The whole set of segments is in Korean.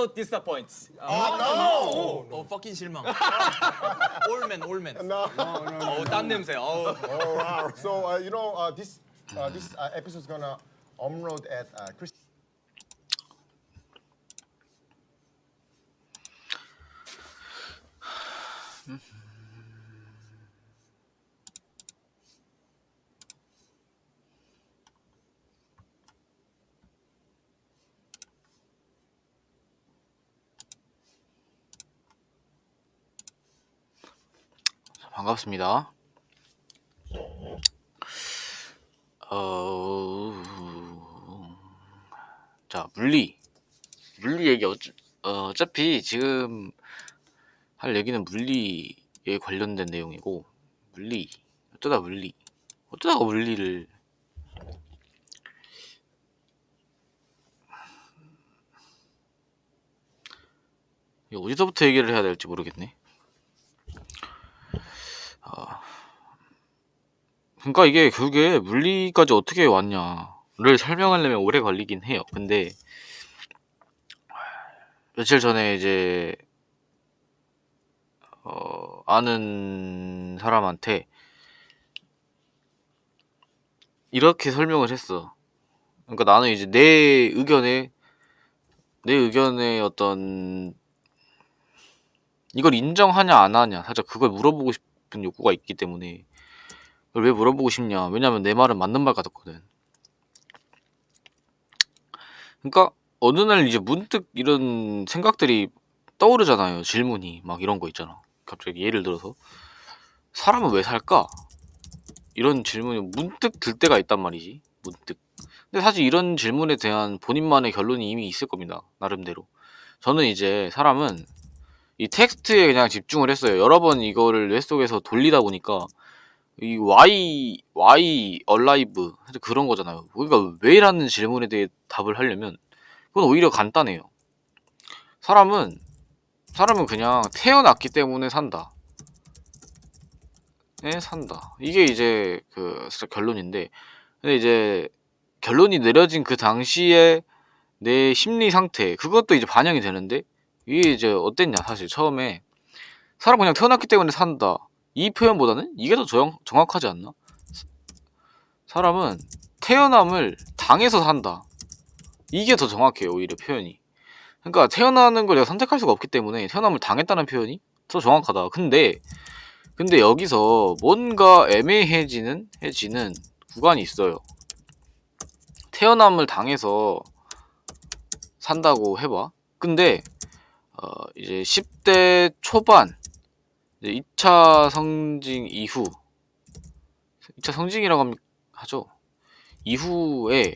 disappoints. no. fucking 실망. 올맨. 어우 땀 냄새. 어우. Oh wow. So you know this episode is gonna upload at Chris. 반갑습니다. 자, 물리 얘기 어차피 지금 할 얘기는 물리에 관련된 내용이고, 어쩌다가 물리를 어디서부터 얘기를 해야 될지 모르겠네. 그러니까 이게 그게 물리까지 어떻게 왔냐를 설명하려면 오래 걸리긴 해요. 근데 며칠 전에 이제 아는 사람한테 이렇게 설명을 했어. 그러니까 나는 이제 내 의견에 어떤 이걸 인정하냐 안 하냐 살짝 그걸 물어보고 싶은 욕구가 있기 때문에. 그걸 왜 물어보고 싶냐, 왜냐면 내 말은 맞는 말 같았거든. 그러니까 어느 날 이제 문득 이런 생각들이 떠오르잖아요. 질문이 막 이런 거 있잖아. 갑자기 예를 들어서 사람은 왜 살까? 이런 질문이 문득 들 때가 있단 말이지. 문득. 근데 사실 이런 질문에 대한 본인만의 결론이 이미 있을 겁니다. 나름대로. 저는 이제 사람은 이 텍스트에 그냥 집중을 했어요. 여러 번 이거를 뇌 속에서 돌리다 보니까 이 why alive 그런 거잖아요. 그러니까 왜라는 질문에 대해 답을 하려면 그건 오히려 간단해요. 사람은 그냥 태어났기 때문에 산다. 산다. 이게 이제 진짜 결론인데, 근데 이제 결론이 내려진 그 당시에 내 심리 상태, 그것도 이제 반영이 되는데, 이게 이제 어땠냐, 사실 처음에 사람 그냥 태어났기 때문에 산다, 이 표현보다는 이게 더 정확하지 않나? 사람은 태어남을 당해서 산다, 이게 더 정확해요, 오히려 표현이. 그러니까 태어나는 걸 내가 선택할 수가 없기 때문에 태어남을 당했다는 표현이 더 정확하다. 근데 여기서 뭔가 애매해지는 구간이 있어요. 태어남을 당해서 산다고 해봐. 근데 이제 10대 초반, 이제 2차 성징 이후, 2차 성징이라고 하죠. 이후에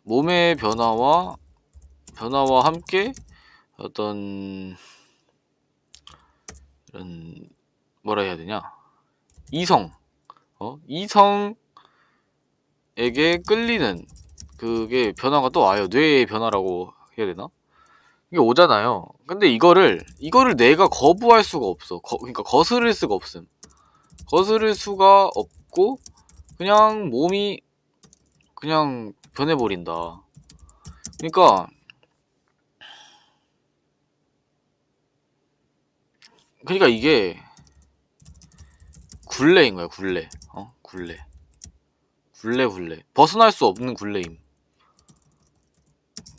몸의 변화와 함께 어떤 이런, 뭐라 해야 되냐, 이성에게 끌리는 그게 변화가 또 와요. 뇌의 변화라고 해야 되나? 이게 오잖아요. 근데 이거를 내가 거부할 수가 없어. 그러니까 거스를 수가 없음. 거스를 수가 없고 그냥 몸이 그냥 변해버린다. 그러니까 이게 굴레인 거야. 굴레. 굴레. 벗어날 수 없는 굴레임.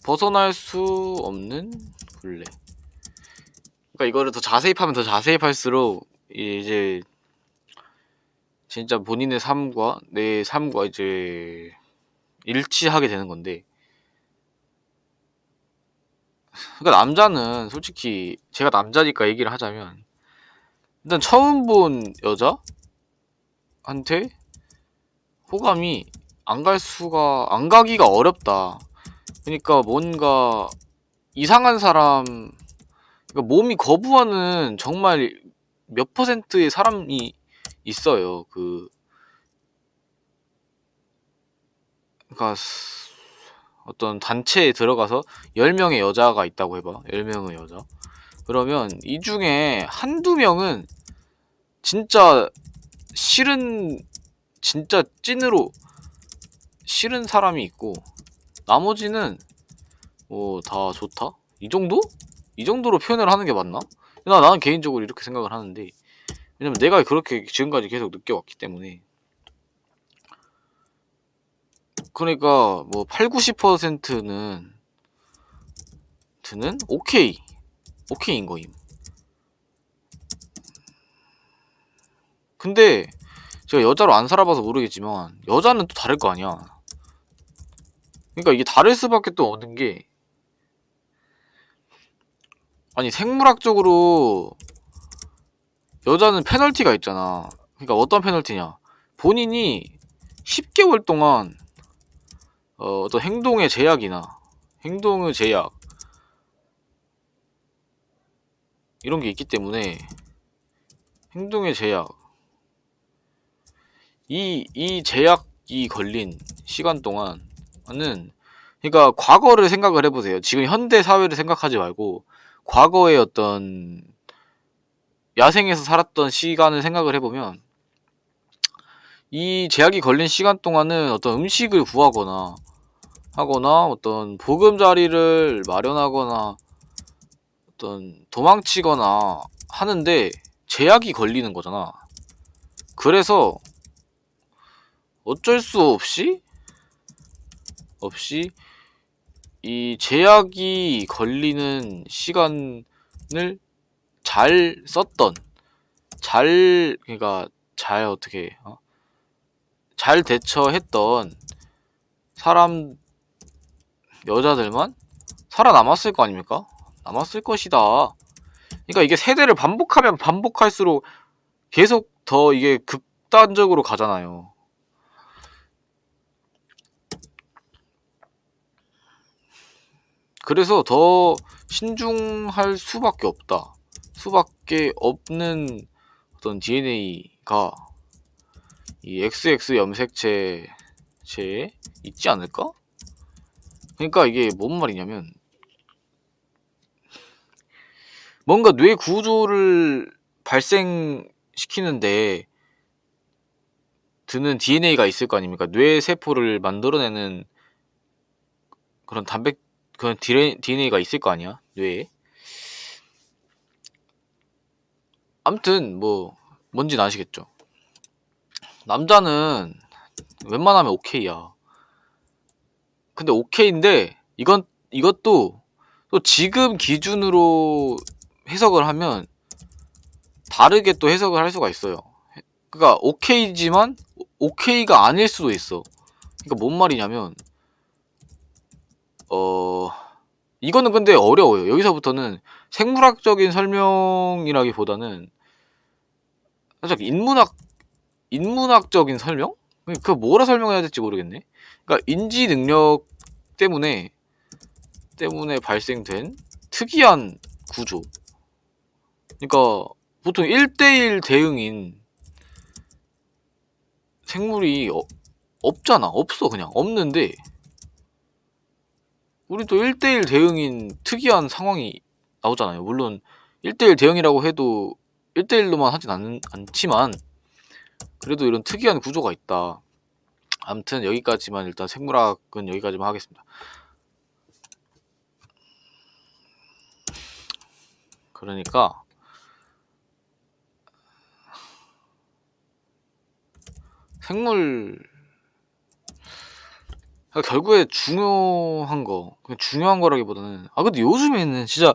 벗어날 수 없는 굴레. 그러니까 이거를 더 자세히 파면 더 자세히 팔수록 이제 진짜 본인의 삶과 내 삶과 이제 일치하게 되는 건데, 그러니까 남자는 솔직히, 제가 남자니까 얘기를 하자면, 일단 처음 본 여자한테 호감이 안 가기가 어렵다. 그러니까 뭔가 이상한 사람, 그러니까 몸이 거부하는 정말 몇 퍼센트의 사람이 있어요. 그러니까 어떤 단체에 들어가서 10명의 여자가 있다고 해봐. 10명의 여자. 그러면 이 중에 한두 명은 진짜 찐으로 싫은 사람이 있고, 나머지는 다 좋다? 이 정도? 이 정도로 표현을 하는 게 맞나? 나는 개인적으로 이렇게 생각을 하는데, 왜냐면 내가 그렇게 지금까지 계속 느껴왔기 때문에. 그러니까 뭐 8, 90%는 오케이인 거임. 근데 제가 여자로 안 살아봐서 모르겠지만 여자는 또 다를 거 아니야. 그러니까 이게 다를 수밖에 또 없는 게, 아니 생물학적으로 여자는 페널티가 있잖아. 그러니까 어떤 페널티냐, 본인이 10개월 동안 어떤 행동의 제약이나 행동의 제약 이런 게 있기 때문에, 행동의 제약, 이 제약이 걸린 시간 동안은, 그러니까 과거를 생각을 해보세요. 지금 현대 사회를 생각하지 말고 과거의 어떤 야생에서 살았던 시간을 생각을 해보면, 이 제약이 걸린 시간 동안은 어떤 음식을 구하거나 하거나 어떤 보금자리를 마련하거나 어떤 도망치거나 하는데 제약이 걸리는 거잖아. 그래서 어쩔 수 없이 이 제약이 걸리는 시간을 잘 썼던, 그러니까 잘 대처했던 사람, 여자들만 살아남았을 거 아닙니까? 남았을 것이다. 그러니까 이게 세대를 반복하면 반복할수록 계속 더 이게 극단적으로 가잖아요. 그래서 더 신중할 수밖에 없는 어떤 DNA가 이 XX 염색체에 있지 않을까? 그러니까 이게 뭔 말이냐면, 뭔가 뇌 구조를 발생시키는데 드는 DNA가 있을 거 아닙니까? 뇌 세포를 만들어내는 그런 DNA가 있을 거 아니야, 뇌에. 아무튼 뭐 뭔진 아시겠죠? 남자는 웬만하면 오케이야. 근데 오케이인데 이것도 또 지금 기준으로 해석을 하면 다르게 또 해석을 할 수가 있어요. 그러니까 오케이지만 오케이가 아닐 수도 있어. 그러니까 뭔 말이냐면, 이거는 근데 어려워요. 여기서부터는 생물학적인 설명이라기보다는 살짝 인문학적인 설명? 그 뭐라 설명해야 될지 모르겠네. 그러니까 인지 능력 때문에 발생된 특이한 구조. 그러니까 보통 1대1 대응인 생물이 없잖아. 없어. 그냥 없는데 우리 또 1대1 대응인 특이한 상황이 나오잖아요. 물론 1대1 대응이라고 해도 1대1로만 하진 않지만 그래도 이런 특이한 구조가 있다. 아무튼 여기까지만, 일단 생물학은 여기까지만 하겠습니다. 그러니까 생물, 결국에 중요한 거라기보다는, 근데 요즘에는 진짜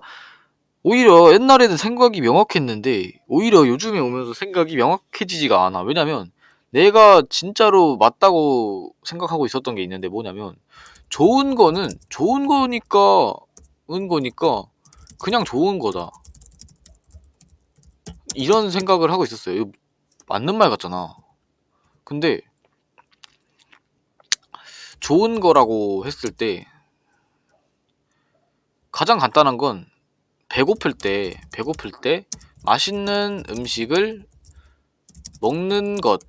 오히려 옛날에는 생각이 명확했는데 오히려 요즘에 오면서 생각이 명확해지지가 않아. 왜냐면 내가 진짜로 맞다고 생각하고 있었던 게 있는데, 뭐냐면 좋은 거니까 그냥 좋은 거다, 이런 생각을 하고 있었어요. 이거 맞는 말 같잖아. 근데 좋은 거라고 했을 때 가장 간단한 건, 배고플 때 맛있는 음식을 먹는 것,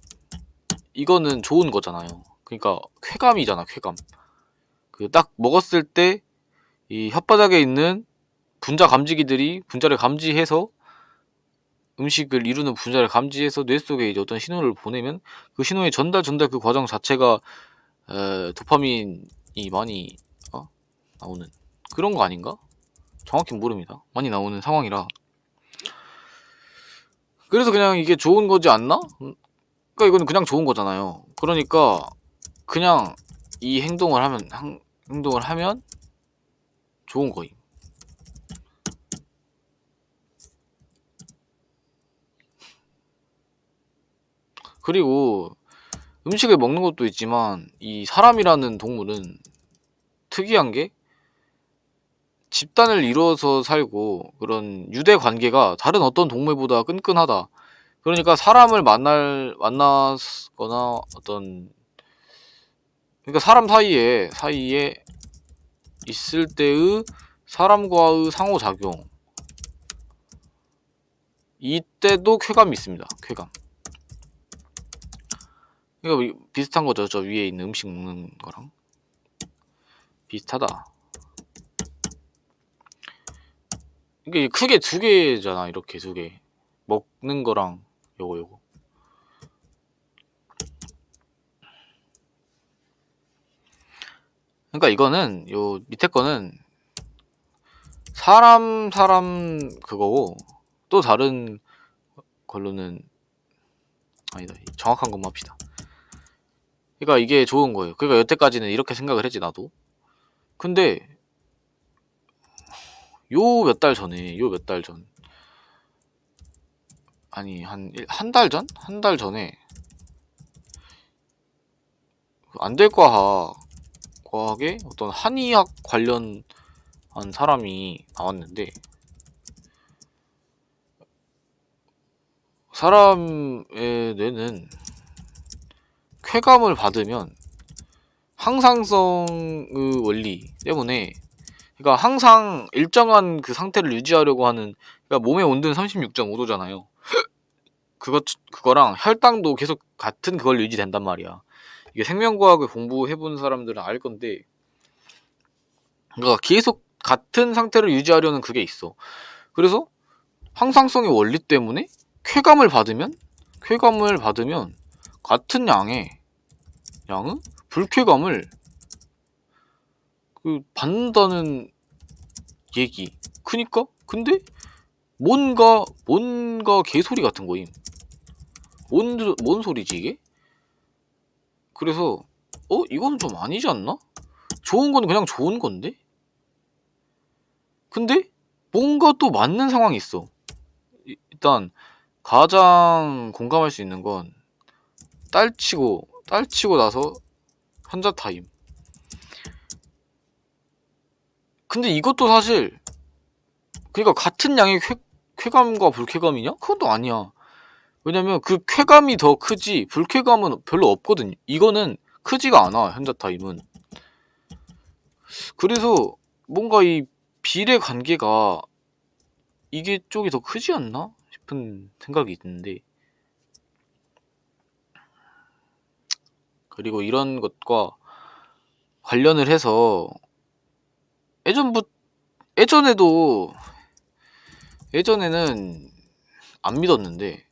이거는 좋은 거잖아요. 그러니까 쾌감이잖아, 쾌감. 그 딱 먹었을 때 이 혓바닥에 있는 분자 감지기들이 분자를 감지해서, 음식을 이루는 분자를 감지해서 뇌 속에 이제 어떤 신호를 보내면 그 신호의 전달 그 과정 자체가 도파민이 많이 나오는 그런 거 아닌가? 정확히 모릅니다. 많이 나오는 상황이라. 그래서 그냥 이게 좋은 거지 않나? 그러니까 이거는 그냥 좋은 거잖아요. 그러니까 그냥 이 행동을 하면 좋은 거임. 그리고 음식을 먹는 것도 있지만 이 사람이라는 동물은 특이한 게 집단을 이루어서 살고 그런 유대 관계가 다른 어떤 동물보다 끈끈하다. 그러니까 사람을 만나거나 어떤 그러니까 사람 사이에 있을 때의 사람과의 상호작용 이때도 쾌감이 있습니다. 쾌감. 이거 비슷한 거죠. 저 위에 있는 음식 먹는 거랑 비슷하다. 이게 크게 두 개잖아. 이렇게 두 개. 먹는 거랑 요거. 그러니까 이거는 요 밑에 거는 사람 그거고 또 다른 걸로는 아니다. 정확한 것만 합시다. 그러니까 이게 좋은 거예요. 그러니까 여태까지는 이렇게 생각을 했지 나도. 근데 요 몇 달 전에 아니 한 달 전? 한 달 전에 안될과학에 어떤 한의학 관련한 사람이 나왔는데 사람의 뇌는 쾌감을 받으면 항상성의 원리 때문에 그러니까 항상 일정한 그 상태를 유지하려고 하는 그러니까 몸의 온도는 36.5도잖아요. 그거랑 혈당도 계속 같은 그걸 유지된단 말이야. 이게 생명과학을 공부해본 사람들은 알 건데 그러니까 계속 같은 상태를 유지하려는 그게 있어. 그래서 항상성의 원리 때문에 쾌감을 받으면 같은 양은 불쾌감을 받는다는 얘기. 그니까 근데 뭔가 개소리 같은 거임. 뭔 소리지 이게? 그래서 이거는 좀 아니지 않나? 좋은 건 그냥 좋은 건데? 근데 뭔가 또 맞는 상황이 있어. 일단 가장 공감할 수 있는 건 딸치고 나서 현자 타임. 근데 이것도 사실 그러니까 같은 양의 쾌감과 불쾌감이냐? 그건 또 아니야. 왜냐면 그 쾌감이 더 크지 불쾌감은 별로 없거든요. 이거는 크지가 않아 현자 타임은. 그래서 뭔가 이 비례 관계가 이게 쪽이 더 크지 않나 싶은 생각이 있는데 그리고 이런 것과 관련을 해서 예전에는 안 믿었는데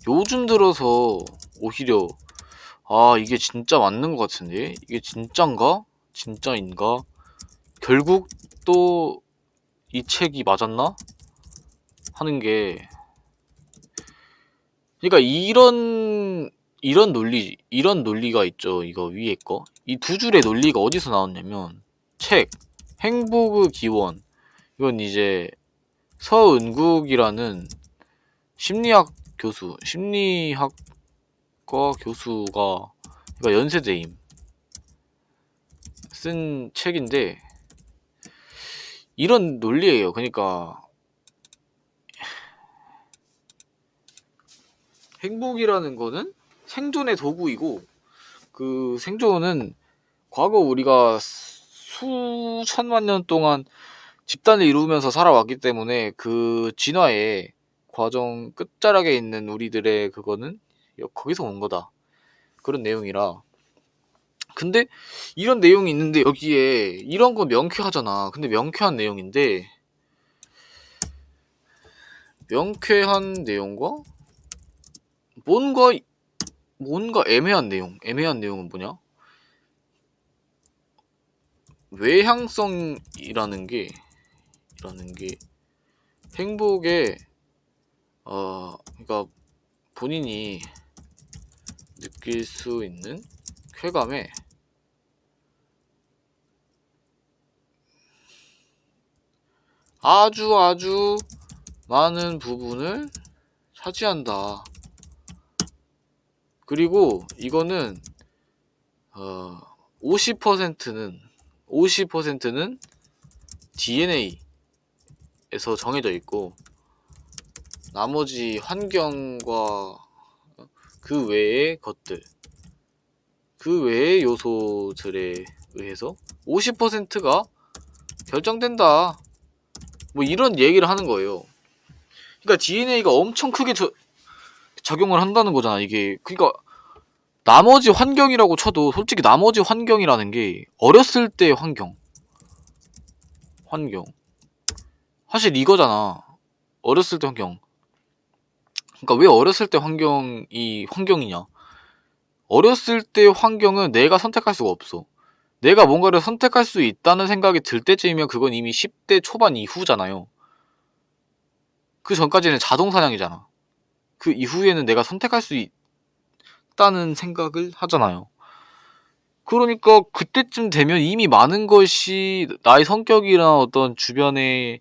요즘 들어서 오히려 이게 진짜 맞는 것 같은데 이게 진짜인가 결국 또 이 책이 맞았나 하는 게 그러니까 이런 논리가 있죠. 이거 위에 거 이 두 줄의 논리가 어디서 나왔냐면 책 행복의 기원 이건 이제 서은국이라는 심리학과 교수가 그러니까 연세대임 쓴 책인데 이런 논리예요. 그러니까 행복이라는 거는 생존의 도구이고 그 생존은 과거 우리가 수천만 년 동안 집단을 이루면서 살아왔기 때문에 그 진화의 과정 끝자락에 있는 우리들의 그거는 거기서 온 거다. 그런 내용이라. 근데 이런 내용이 있는데 여기에 이런 건 명쾌하잖아. 근데 명쾌한 내용과 뭔가 애매한 내용은 뭐냐? 외향성이라는 게 행복에 그러니까 본인이 느낄 수 있는 쾌감에 아주 많은 부분을 차지한다. 그리고 이거는 50%는 DNA에서 정해져 있고 나머지 환경과 그 외의 것들, 그 외의 요소들에 의해서 50%가 결정된다. 뭐 이런 얘기를 하는 거예요. 그러니까 DNA가 엄청 크게 작용을 한다는 거잖아, 이게. 그러니까 나머지 환경이라고 쳐도 솔직히 나머지 환경이라는 게 어렸을 때의 환경. 사실 이거잖아. 어렸을 때 환경. 그러니까 왜 어렸을 때 환경이 환경이냐? 어렸을 때 환경은 내가 선택할 수가 없어. 내가 뭔가를 선택할 수 있다는 생각이 들 때쯤이면 그건 이미 10대 초반 이후잖아요. 그 전까지는 자동 사냥이잖아. 그 이후에는 내가 선택할 수 있다는 생각을 하잖아요. 그러니까 그때쯤 되면 이미 많은 것이 나의 성격이나 어떤 주변에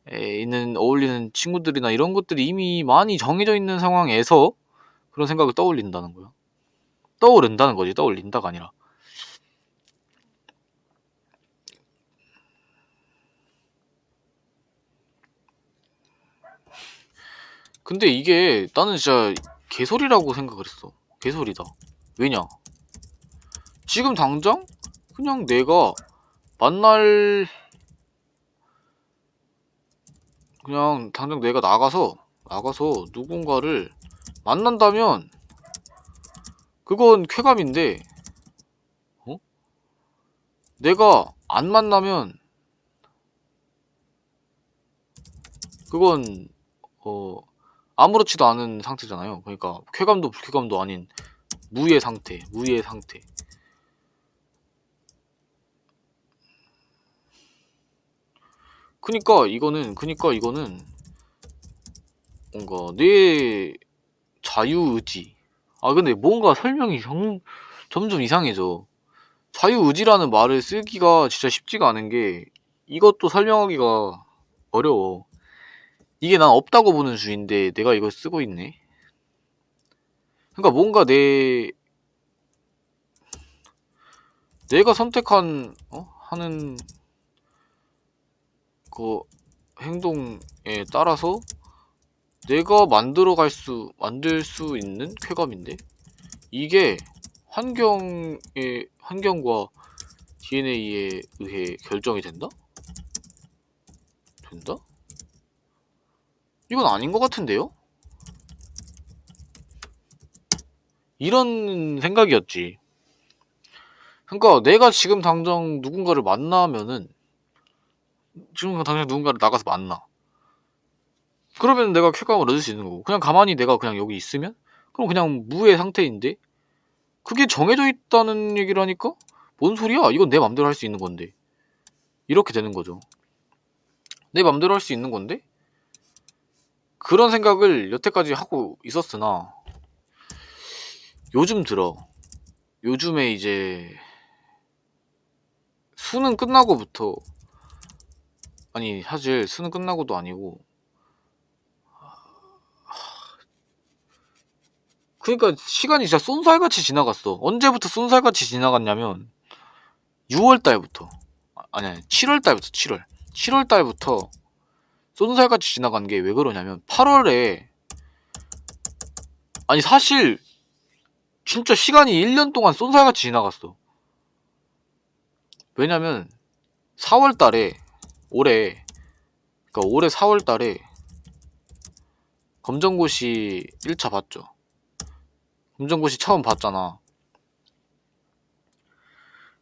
있는 어울리는 친구들이나 이런 것들이 이미 많이 정해져 있는 상황에서 그런 생각을 떠올린다는 거야. 떠오른다는 거지. 떠올린다가 아니라. 근데 이게 나는 진짜 개소리라고 생각을 했어. 개소리다. 왜냐? 지금 당장 그냥 내가 만날 그냥 당장 내가 나가서 누군가를 만난다면 그건 쾌감인데 내가 안 만나면 그건 아무렇지도 않은 상태잖아요. 그러니까 쾌감도 불쾌감도 아닌 무의 상태. 그니까 이거는 뭔가 내 자유의지. 근데 뭔가 설명이 점점 이상해져. 자유의지라는 말을 쓰기가 진짜 쉽지가 않은 게 이것도 설명하기가 어려워. 이게 난 없다고 보는 주의인데 내가 이걸 쓰고 있네. 그러니까 뭔가 내가 선택한 하는 그 행동에 따라서 내가 만들 수 있는 쾌감인데 이게 환경과 DNA에 의해 결정이 된다? 이건 아닌 것 같은데요? 이런 생각이었지. 그러니까 내가 지금 당장 누군가를 만나면은 지금 당장 누군가를 나가서 만나. 그러면 내가 쾌감을 얻을 수 있는 거고 그냥 가만히 내가 그냥 여기 있으면 그럼 그냥 무의 상태인데 그게 정해져 있다는 얘기를 하니까 뭔 소리야? 이건 내 맘대로 할 수 있는 건데 이렇게 되는 거죠. 내 맘대로 할 수 있는 건데 그런 생각을 여태까지 하고 있었으나 요즘에 이제 수능 끝나고부터 아니 사실 수능 끝나고도 아니고 그러니까 시간이 진짜 쏜살같이 지나갔어. 언제부터 쏜살같이 지나갔냐면 6월달부터 아니 7월달부터 7월달부터 쏜살같이 지나간 게 왜 그러냐면 8월에 아니 사실 진짜 시간이 1년 동안 쏜살같이 지나갔어. 왜냐면 4월달에 올해 4월달에 검정고시 1차 봤죠. 검정고시 처음 봤잖아.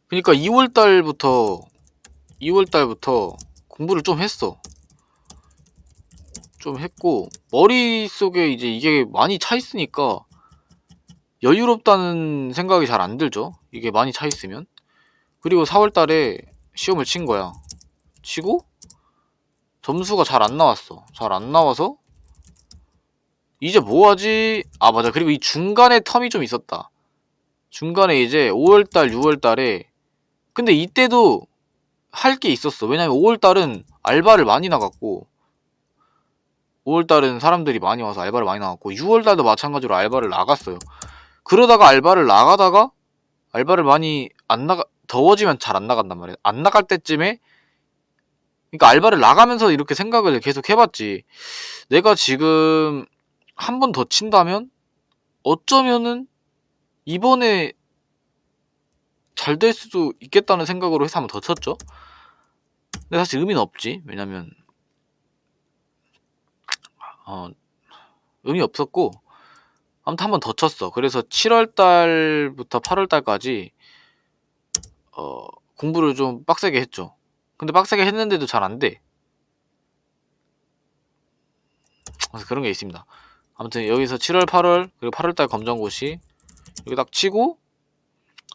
그러니까 2월달부터 공부를 좀 했어. 좀 했고 머릿속에 이제 이게 많이 차 있으니까 여유롭다는 생각이 잘 안 들죠. 이게 많이 차 있으면. 그리고 4월달에 시험을 친 거야. 치고 점수가 잘 안 나왔어. 잘 안 나와서 이제 뭐 하지? 아 맞아. 그리고 이 중간에 텀이 좀 있었다. 중간에 이제 5월달, 6월달에 근데 이때도 할 게 있었어. 왜냐면 5월달은 알바를 많이 나갔고 5월달은 사람들이 많이 와서 알바를 많이 나갔고 6월달도 마찬가지로 알바를 나갔어요. 그러다가 알바를 나가다가 알바를 많이 안 나가 더워지면 잘 안 나간단 말이야. 안 나갈 때쯤에 그러니까 알바를 나가면서 이렇게 생각을 계속 해봤지. 내가 지금 한 번 더 친다면 어쩌면은 이번에 잘 될 수도 있겠다는 생각으로 해서 한 번 더 쳤죠. 근데 사실 의미는 없지. 왜냐면 의미 없었고 아무튼 한 번 더 쳤어. 그래서 7월달부터 8월달까지 공부를 좀 빡세게 했죠. 근데 빡세게 했는데도 잘 안 돼. 그래서 그런 게 있습니다. 아무튼 여기서 7월, 8월 그리고 8월달 검정고시 여기 딱 치고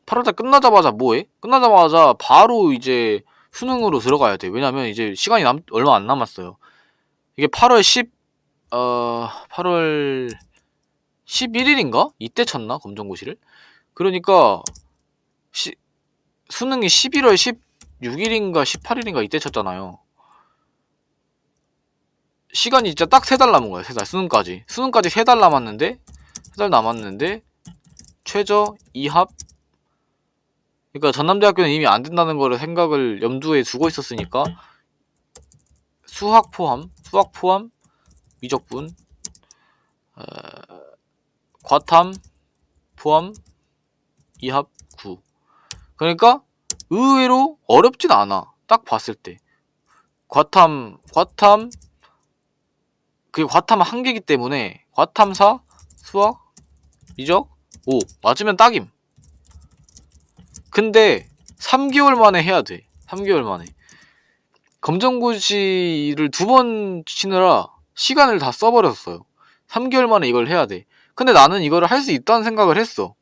8월달 끝나자마자 뭐해? 끝나자마자 바로 이제 수능으로 들어가야 돼. 왜냐면 이제 시간이 얼마 안 남았어요. 이게 8월 11일인가? 이때 쳤나? 검정고시를? 그러니까 수능이 11월 16일인가 18일인가 이때 쳤잖아요. 시간이 진짜 딱 3달 남은 거야. 3달 수능까지 3달 남았는데 3달 남았는데 최저 2합 그러니까 전남대학교는 이미 안 된다는 거를 생각을 염두에 두고 있었으니까 수학 포함 미적분 과탐 포함 2합 9 그러니까 의외로 어렵진 않아. 딱 봤을 때 과탐 그게 과탐 한 개기 때문에 과탐 4 수학 미적 5 맞으면 딱임. 근데 3개월 만에 해야 돼. 3개월 만에 검정고시를 2번 치느라 시간을 다 써버렸어요. 3개월 만에 이걸 해야 돼. 근데 나는 이거를 할 수 있다는 생각을 했어.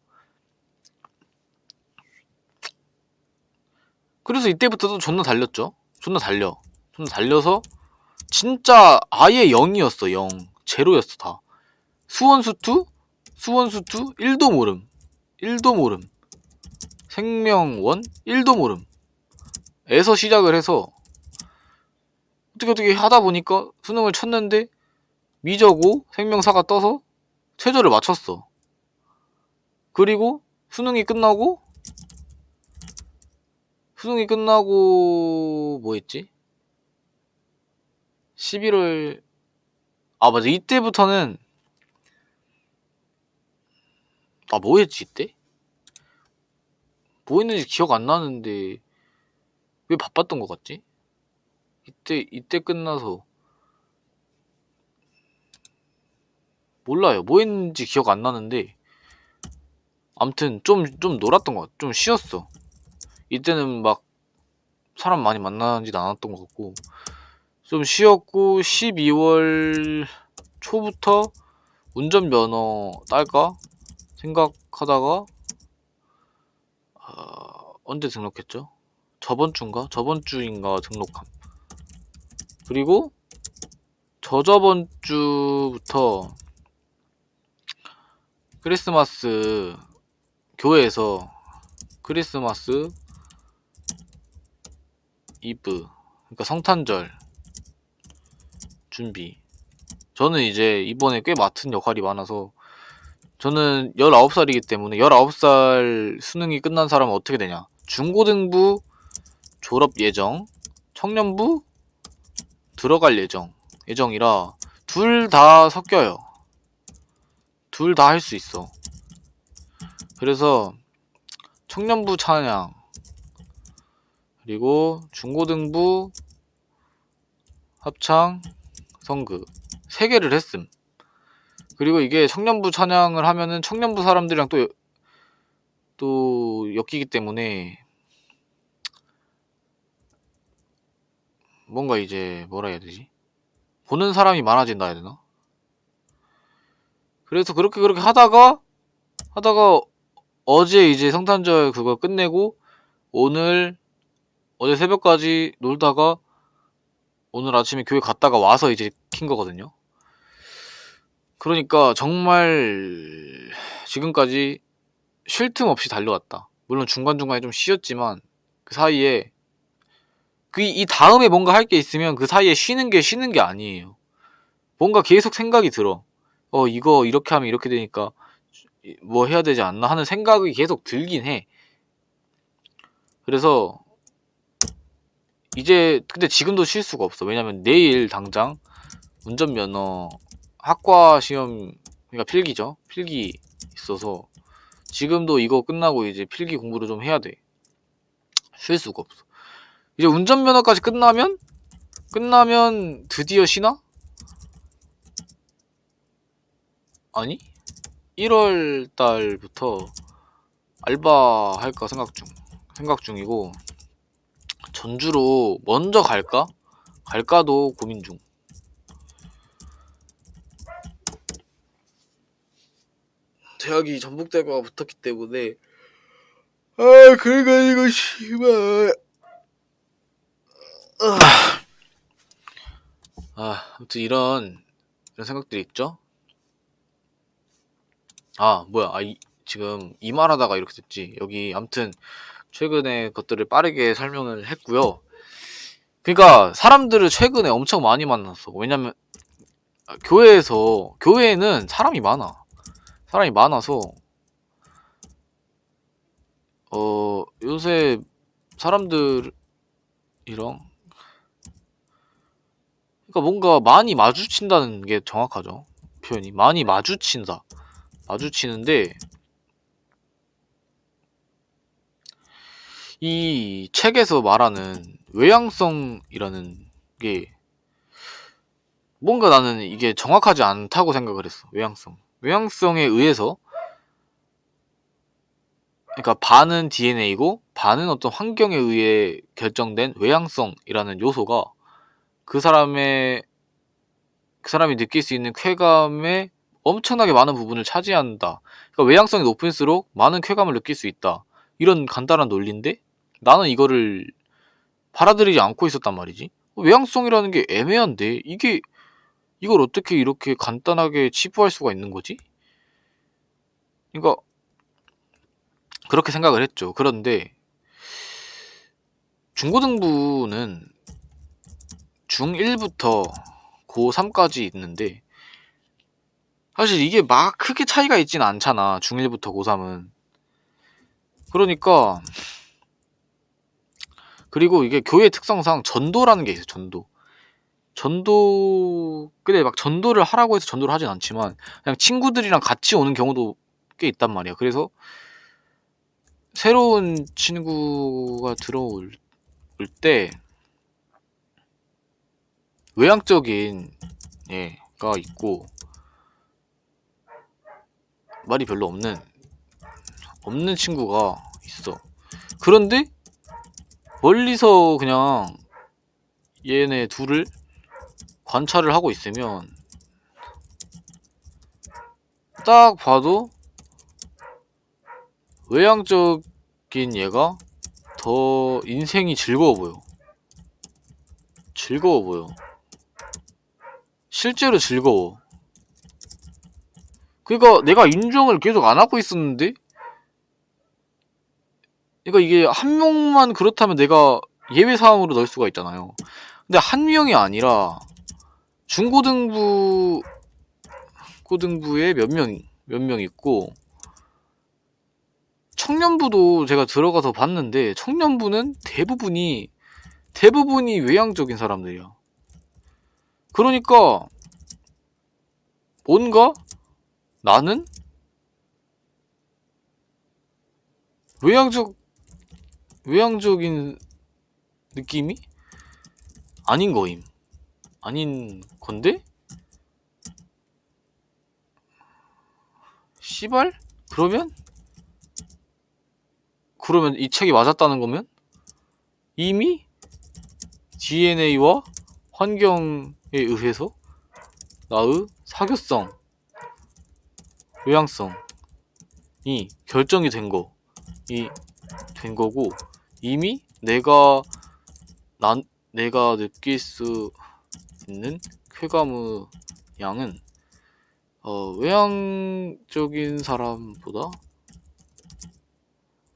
그래서 이때부터도 존나 달렸죠. 존나 달려서 진짜 아예 0이었어. 0 제로였어 다. 수원수투 1도 모름 생명원 1도 모름 에서 시작을 해서 어떻게 하다 보니까 수능을 쳤는데 미적고 생명사가 떠서 최저를 맞췄어. 그리고 수능이 끝나고 뭐 했지? 11월 아 맞아 이때부터는 뭐 했지 이때? 뭐 했는지 기억 안 나는데 왜 바빴던 것 같지? 이때 끝나서 몰라요. 뭐 했는지 기억 안 나는데 암튼 좀 놀았던 것 같아. 좀 쉬었어. 이때는 막 사람 많이 만나지도 않았던 것 같고 좀 쉬었고 12월 초부터 운전면허 딸까 생각하다가 언제 등록했죠? 저번 주인가 등록함. 그리고 저저번 주부터 크리스마스 교회에서 크리스마스 이브 그러니까 성탄절 준비. 저는 이제 이번에 꽤 맡은 역할이 많아서 저는 19살이기 때문에 19살 수능이 끝난 사람은 어떻게 되냐? 중고등부 졸업 예정, 청년부 들어갈 예정이라 둘 다 섞여요. 둘 다 할 수 있어. 그래서 청년부 찬양 그리고 중고등부 합창 성그 3개를 했음. 그리고 이게 청년부 찬양을 하면은 청년부 사람들이랑 또 엮이기 때문에 뭔가 이제 뭐라 해야 되지? 보는 사람이 많아진다 해야 되나? 그래서 그렇게 하다가 어제 이제 성탄절 그거 끝내고 오늘 어제 새벽까지 놀다가 오늘 아침에 교회 갔다가 와서 이제 킨 거거든요. 그러니까 정말 지금까지 쉴 틈 없이 달려왔다. 물론 중간중간에 좀 쉬었지만 그 사이에 이 다음에 뭔가 할 게 있으면 그 사이에 쉬는 게 아니에요. 뭔가 계속 생각이 들어. 이거 이렇게 하면 이렇게 되니까 뭐 해야 되지 않나 하는 생각이 계속 들긴 해. 그래서 이제 근데 지금도 쉴 수가 없어. 왜냐면 내일 당장 운전면허 학과 시험, 그러니까 필기죠. 필기 있어서 지금도 이거 끝나고 이제 필기 공부를 좀 해야 돼. 쉴 수가 없어. 이제 운전면허까지 끝나면 드디어 쉬나? 아니 1월 달부터 알바 할까 생각 중이고, 전주로 먼저 갈까도 고민 중. 대학이 전북대학과 붙었기 때문에 그래가지고 씨발 아무튼 이런 생각들이 있죠. 뭐야, 지금 이 말하다가 이렇게 됐지. 여기 아무튼 최근에 것들을 빠르게 설명을 했고요. 그러니까 사람들을 최근에 엄청 많이 만났어. 왜냐면 교회에는 사람이 많아서 요새 사람들이랑 그러니까 뭔가 많이 마주친다는 게 정확하죠. 표현이 많이 마주치는데 이 책에서 말하는 외향성이라는 게 뭔가 나는 이게 정확하지 않다고 생각을 했어. 외향성에 의해서, 그러니까 반은 DNA고 반은 어떤 환경에 의해 결정된 외향성이라는 요소가 그 사람이 느낄 수 있는 쾌감의 엄청나게 많은 부분을 차지한다. 그러니까 외향성이 높을수록 많은 쾌감을 느낄 수 있다. 이런 간단한 논리인데 나는 이거를 받아들이지 않고 있었단 말이지. 외향성이라는 게 애매한데 이걸 어떻게 이렇게 간단하게 치부할 수가 있는 거지? 그러니까 그렇게 생각을 했죠. 그런데 중고등부는 중1부터 고3까지 있는데 사실 이게 막 크게 차이가 있진 않잖아. 중1부터 고3은. 그러니까 그리고 이게 교회 특성상 전도라는 게 있어요. 근데 막 전도를 하라고 해서 전도를 하진 않지만 그냥 친구들이랑 같이 오는 경우도 꽤 있단 말이야. 그래서 새로운 친구가 들어올 때 외향적인 애가 있고 말이 별로 없는 친구가 있어. 그런데 멀리서 그냥 얘네 둘을 관찰을 하고 있으면 딱 봐도 외향적인 얘가 더 인생이 즐거워 보여. 실제로 즐거워. 그러니까 내가 인정을 계속 안 하고 있었는데, 그러니까 이게 한 명만 그렇다면 내가 예외 사항으로 넣을 수가 있잖아요. 근데 한 명이 아니라 고등부에 몇 명 있고, 청년부도 제가 들어가서 봤는데 청년부는 대부분이 외향적인 사람들이야. 그러니까 뭔가 나는 외향적인 느낌이 아닌 건데? 씨발? 그러면 이 책이 맞았다는 거면 이미 DNA와 환경에 의해서 나의 사교성, 외향성이 결정이 된 거고, 이미 내가 내가 느낄 수 있는 쾌감의 양은 외향적인 사람보다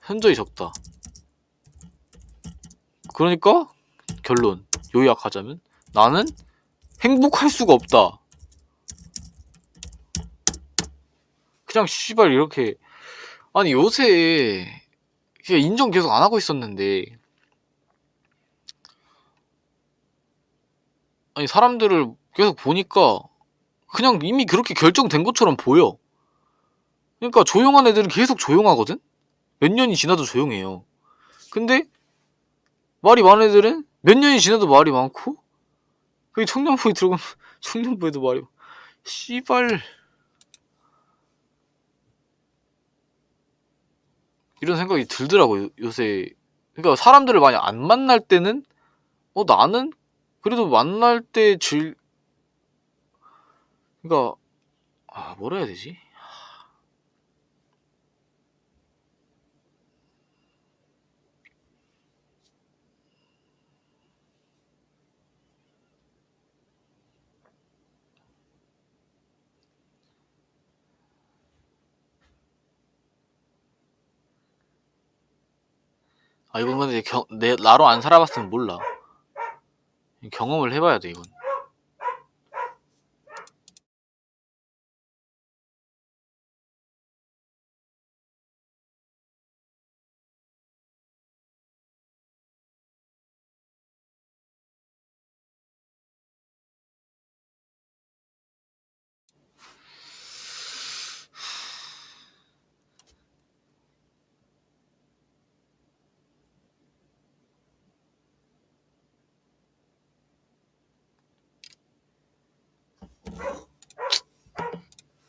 현저히 적다. 그러니까 결론 요약하자면 나는 행복할 수가 없다. 그냥 씨발 이렇게. 아니 요새 그냥 인정 계속 안 하고 있었는데, 아니 사람들을 계속 보니까 그냥 이미 그렇게 결정된 것처럼 보여. 그러니까 조용한 애들은 계속 조용하거든? 몇 년이 지나도 조용해요. 근데 말이 많은 애들은 몇 년이 지나도 말이 많고, 그게 청년부에 들어가면 청년부에도 말이 씨발 이런 생각이 들더라고 요새. 그러니까 사람들을 많이 안 만날 때는 나는 그래도 만날 때 그러니까 뭐라 해야 되지? 이건 근데 나로 안 살아봤으면 몰라. 경험을 해봐야 돼 이건.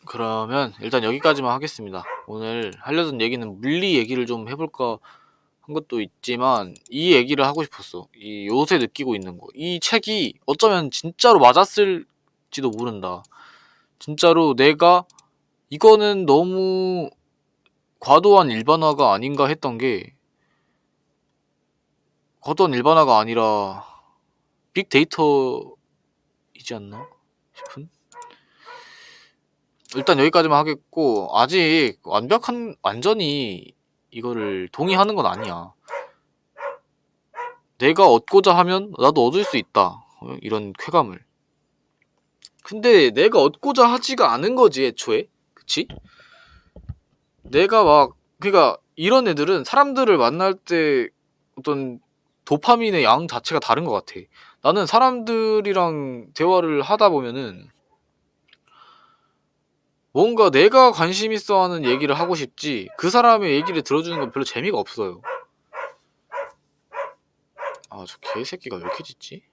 그러면 일단 여기까지만 하겠습니다. 오늘 하려던 얘기는 물리 얘기를 좀 해볼까 한 것도 있지만, 이 얘기를 하고 싶었어. 이 요새 느끼고 있는 거. 이 책이 어쩌면 진짜로 맞았을지도 모른다. 진짜로 내가 이거는 너무 과도한 일반화가 아닌가 했던 게, 과도한 일반화가 아니라 빅데이터이지 않나 싶은? 일단 여기까지만 하겠고, 아직 완전히 이거를 동의하는 건 아니야. 내가 얻고자 하면 나도 얻을 수 있다. 이런 쾌감을. 근데 내가 얻고자 하지가 않은 거지 애초에. 그치? 내가 그러니까 이런 애들은 사람들을 만날 때 어떤 도파민의 양 자체가 다른 것 같아. 나는 사람들이랑 대화를 하다 보면은 뭔가 내가 관심 있어 하는 얘기를 하고 싶지, 그 사람의 얘기를 들어주는 건 별로 재미가 없어요. 저 개새끼가 왜 이렇게 짖지?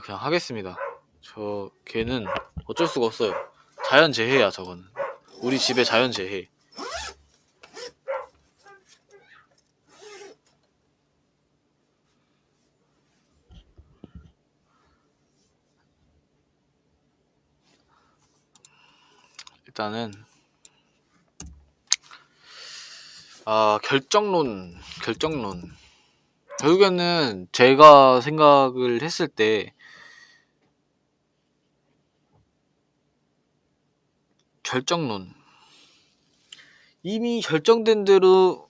그냥 하겠습니다. 저 걔는 어쩔 수가 없어요. 자연재해야 저건. 우리 집의 자연재해. 일단은 결정론. 결국에는 제가 생각을 했을 때 결정론. 이미 결정된 대로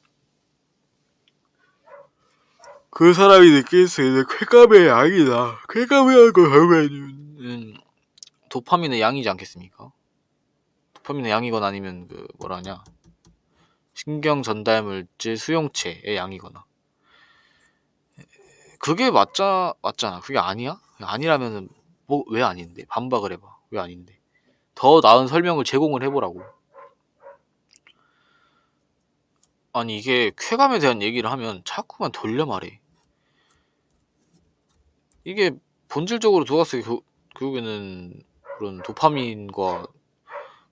그 사람이 느낄 수 있는 쾌감의 양이다. 쾌감이라는 거 결국에는 도파민의 양이지 않겠습니까? 도파민의 양이거나 아니면 뭐라 하냐, 신경 전달 물질 수용체의 양이거나. 그게 맞잖아. 그게 아니야? 아니라면은 왜 아닌데? 반박을 해봐. 왜 아닌데? 더 나은 설명을 제공을 해보라고. 아니 이게 쾌감에 대한 얘기를 하면 자꾸만 돌려 말해. 이게 본질적으로 들어갔을 때 결국에는 그런 도파민과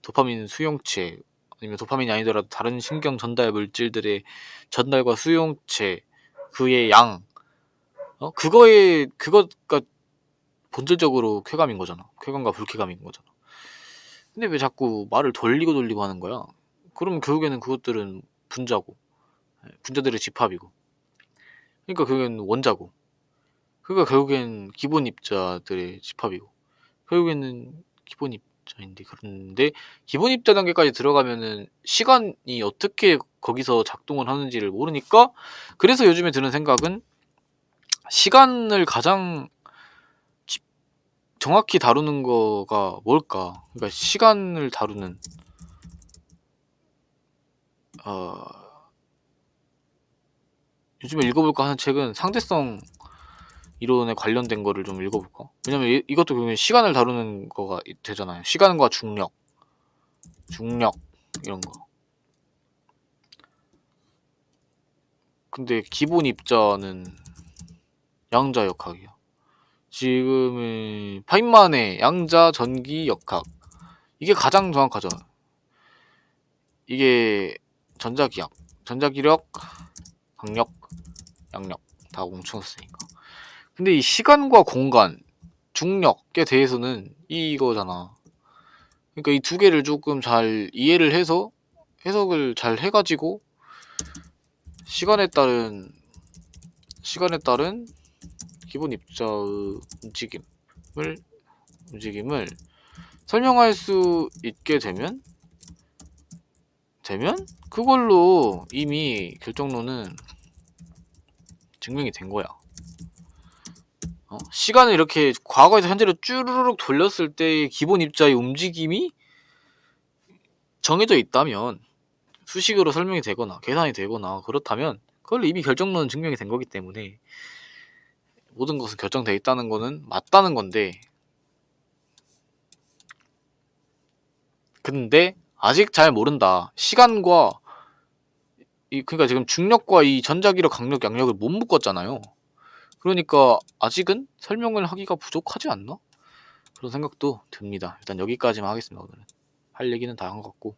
도파민 수용체, 아니면 도파민이 아니더라도 다른 신경 전달 물질들의 전달과 수용체, 그의 양, 그거가 본질적으로 쾌감인 거잖아. 쾌감과 불쾌감인 거잖아. 근데 왜 자꾸 말을 돌리고 하는 거야? 그러면 결국에는 그것들은 분자고, 분자들의 집합이고, 그러니까 결국엔 원자고, 그러니까 결국엔 기본 입자들의 집합이고, 결국에는 기본 입자인데, 그런데 기본 입자 단계까지 들어가면은 시간이 어떻게 거기서 작동을 하는지를 모르니까, 그래서 요즘에 드는 생각은 시간을 가장 정확히 다루는 거가 뭘까? 그러니까 시간을 다루는 요즘에 읽어볼까 하는 책은 상대성 이론에 관련된 거를 좀 읽어볼까? 왜냐면 이것도 결국엔 시간을 다루는 거가 되잖아요. 시간과 중력 이런 거. 근데 기본 입자는 양자 역학이야. 지금은 파인만의 양자 전기 역학, 이게 가장 정확하죠. 이게 전자기력, 강력, 양력 다 뭉쳤으니까. 근데 이 시간과 공간, 중력에 대해서는 이거잖아. 그러니까 이 두 개를 조금 잘 이해를 해서 해석을 잘 해가지고 시간에 따른 기본 입자의 움직임을 설명할 수 있게 되면 그걸로 이미 결정론은 증명이 된 거야. 시간을 이렇게 과거에서 현재로 쭈르륵 돌렸을 때의 기본 입자의 움직임이 정해져 있다면, 수식으로 설명이 되거나 계산이 되거나 그렇다면 그걸로 이미 결정론은 증명이 된 거기 때문에 모든 것은 결정돼 있다는 거는 맞다는 건데, 근데 아직 잘 모른다. 시간과 그러니까 지금 중력과 이 전자기력, 강력, 양력을 못 묶었잖아요. 그러니까 아직은 설명을 하기가 부족하지 않나? 그런 생각도 듭니다. 일단 여기까지만 하겠습니다. 오늘은 할 얘기는 다 한 것 같고.